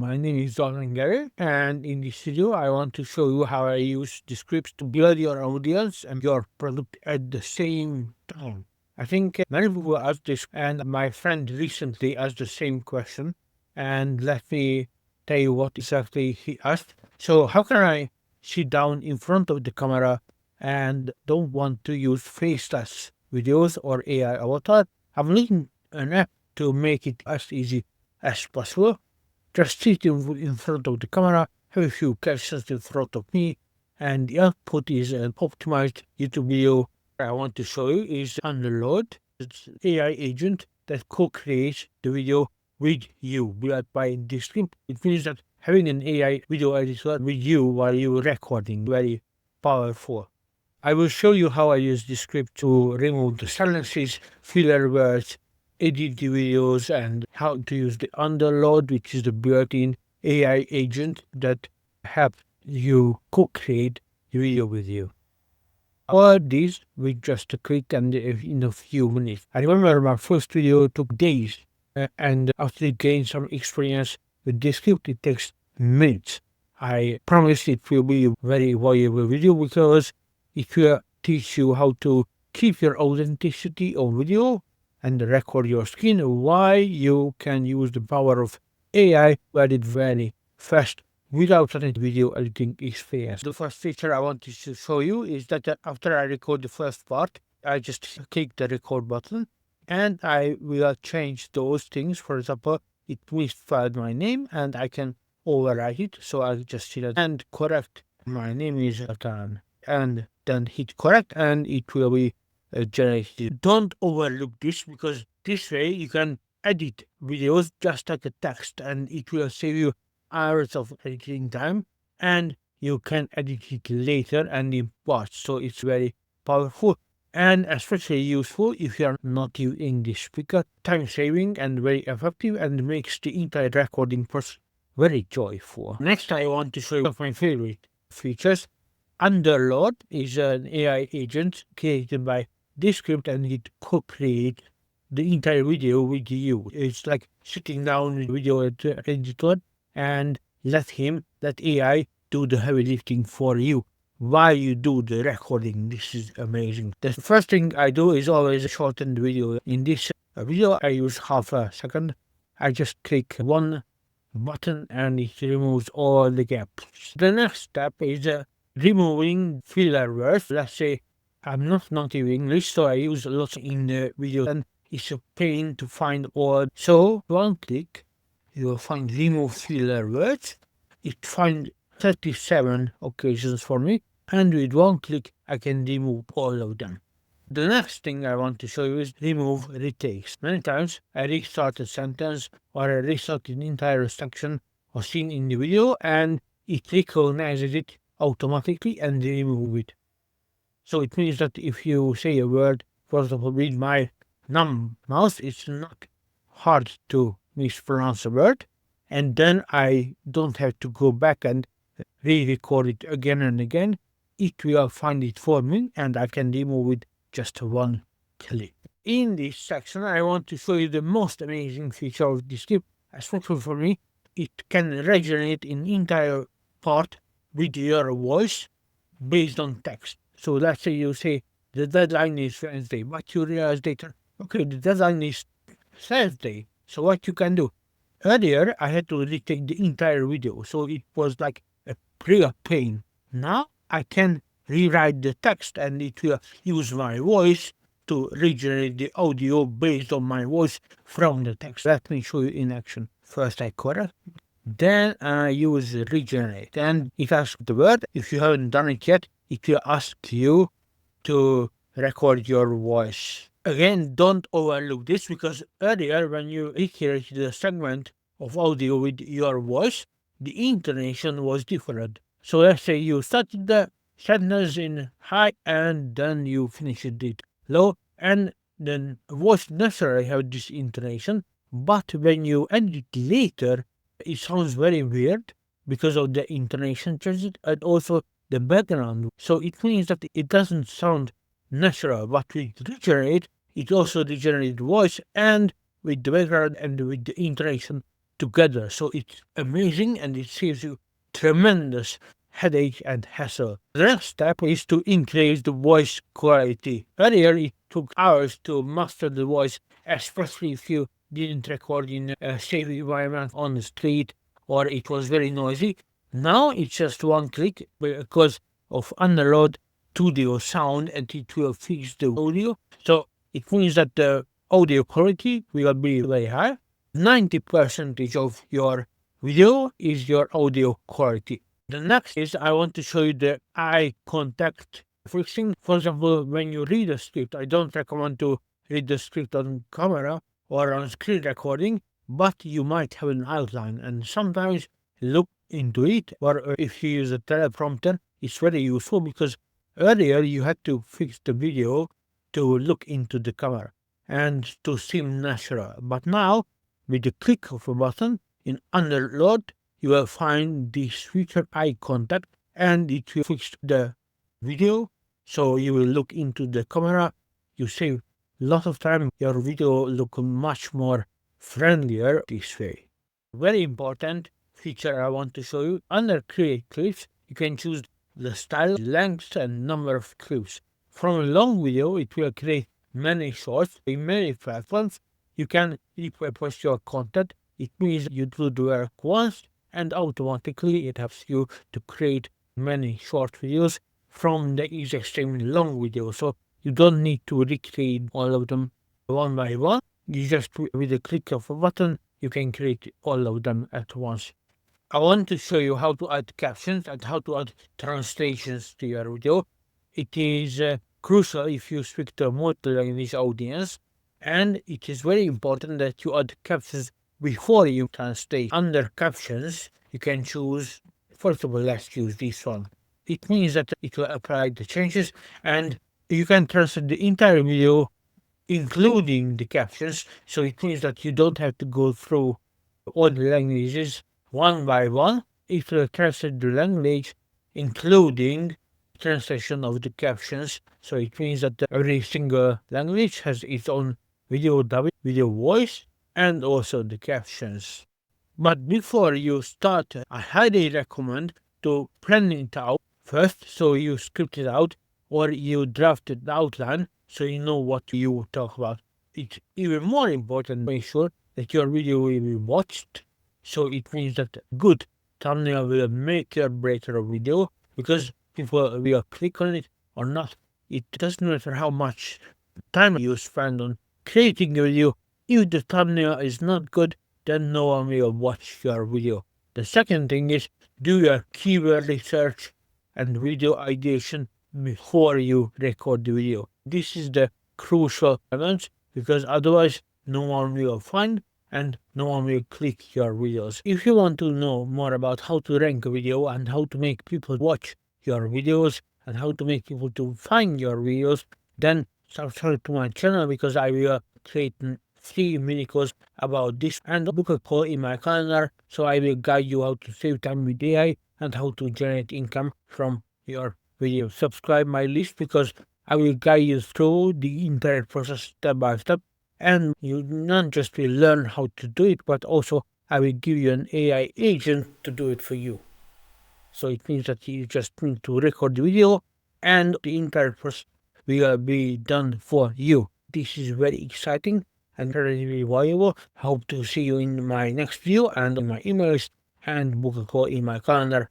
My name is Don Gary, and in this video, I want to show you how I use the scripts to build your audience and your product at the same time. I think many people ask this, and my friend recently asked the same question. And let me tell you what exactly he asked. So, how can I sit down in front of the camera and don't want to use faceless videos or AI avatar? I'm looking an app to make it as easy as possible. Just sit in front of the camera, have a few captions in front of me, and the output is an optimized YouTube video. I want to show you is Underload. It's an AI agent that co-creates the video with you. Built by this script, it means that having an AI video editor with you while you're recording very powerful. I will show you how I use this script to remove the silences, filler words, edit the videos, and how to use the underload, which is the built-in AI agent that helps you co-create the video with you. All these with just a click and in a few minutes. I remember my first video took days, and after gaining some experience with this script, it takes minutes. I promise it will be a very valuable video because it will teach you how to keep your authenticity on video and record your screen, why you can use the power of AI to edit very fast without any video editing experience. The first feature I wanted to show you is that after I record the first part, I just click the record button and I will change those things. For example, it misspelled my name and I can overwrite it. So I'll just see that and correct. My name is Atan, and then hit correct and it will be generated. Don't overlook this because this way you can edit videos just like a text and it will save you hours of editing time and you can edit it later and in post. So it's very powerful and especially useful if you are not using this speaker. Time saving and very effective and makes the entire recording process very joyful. Next, I want to show you one of my favorite features. Underload is an AI agent created by this script and it co-creates the entire video with you. It's like sitting down with video editor and let AI do the heavy lifting for you while you do the recording. This is amazing. The first thing I do is always shorten the video. In this video, I use half a second. I just click one button and it removes all the gaps. The next step is removing filler words. Let's say I'm not native English, so I use a lot in the video and it's a pain to find all. So one click, you will find remove filler words. It finds 37 occasions for me, and with one click I can remove all of them. The next thing I want to show you is remove retakes. Many times I restart a sentence or I restart an entire section or scene in the video and it recognizes it automatically and remove it. So it means that if you say a word, for example, with my numb mouth, it's not hard to mispronounce a word, and then I don't have to go back and re-record it again and again. It will find it for me, and I can remove it just one click. In this section, I want to show you the most amazing feature of this script, especially for me. It can regenerate an entire part with your voice based on text. So let's say you say the deadline is Wednesday, but you realize later, okay, the deadline is Thursday. So what you can do? Earlier, I had to retake the entire video, so it was like a real pain. Now I can rewrite the text and it will use my voice to regenerate the audio based on my voice from the text. Let me show you in action. First I correct, then I use regenerate and it asks the word. If you haven't done it yet, it will ask you to record your voice. Again, don't overlook this because earlier when you recreated a segment of audio with your voice, the intonation was different. So let's say you started the sentence in high and then you finished it low, and then voice naturally have this intonation, but when you end it later, it sounds very weird because of the intonation changes and also the background. So it means that it doesn't sound natural, but with regenerate, it also regenerates voice and with the background and with the intonation together. So it's amazing and it saves you tremendous headache and hassle. The next step is to increase the voice quality. Earlier it took hours to master the voice, especially if you didn't record in a safe environment on the street or it was very noisy. Now it's just one click because of underload studio sound and it will fix the audio. So it means that the audio quality will be very high. 90% of your video is your audio quality. The next is I want to show you the eye contact fixing. For example, when you read a script, I don't recommend to read the script on camera or on screen recording, but you might have an outline and sometimes look into it. Or if you use a teleprompter, it's very useful because earlier you had to fix the video to look into the camera and to seem natural. But now, with the click of a button in underload, you will find this feature eye contact and it will fix the video. So you will look into the camera. You save a lot of time. Your video look much more friendlier this way. Very important feature I want to show you. Under create clips, you can choose the style, length and number of clips. From a long video, it will create many shorts in many platforms. You can repurpose your content. It means you do the work once and automatically it helps you to create many short videos from the exact same long video. So you don't need to recreate all of them one by one. You just, with a click of a button, you can create all of them at once. I want to show you how to add captions and how to add translations to your video. It is crucial if you speak to a multi-language audience, and it is very important that you add captions before you translate. Under captions, you can choose, first of all, let's choose this one. It means that it will apply the changes and you can translate the entire video, including the captions. So it means that you don't have to go through all the languages one by one. It will translate the language, including translation of the captions. So it means that every single language has its own video dubbing, video voice, and also the captions. But before you start, I highly recommend to plan it out first, so you script it out or you draft the outline so you know what you talk about. It's even more important to make sure that your video will be watched. So it means that good thumbnail will make or break your video because people will click on it or not. It doesn't matter how much time you spend on creating a video. If the thumbnail is not good, then no one will watch your video. The second thing is do your keyword research and video ideation before you record the video. This is the crucial element because otherwise no one will find and no one will click your videos. If you want to know more about how to rank a video and how to make people watch your videos and how to make people to find your videos, then subscribe to my channel because I will create 3 mini courses about this and book a call in my calendar, so I will guide you how to save time with AI and how to generate income from your video. Subscribe my list because I will guide you through the entire process step by step, and you not just will learn how to do it, but also I will give you an AI agent to do it for you. So it means that you just need to record the video and the entire process will be done for you. This is very exciting and very valuable. Hope to see you in my next video and in my emails and book a call in my calendar.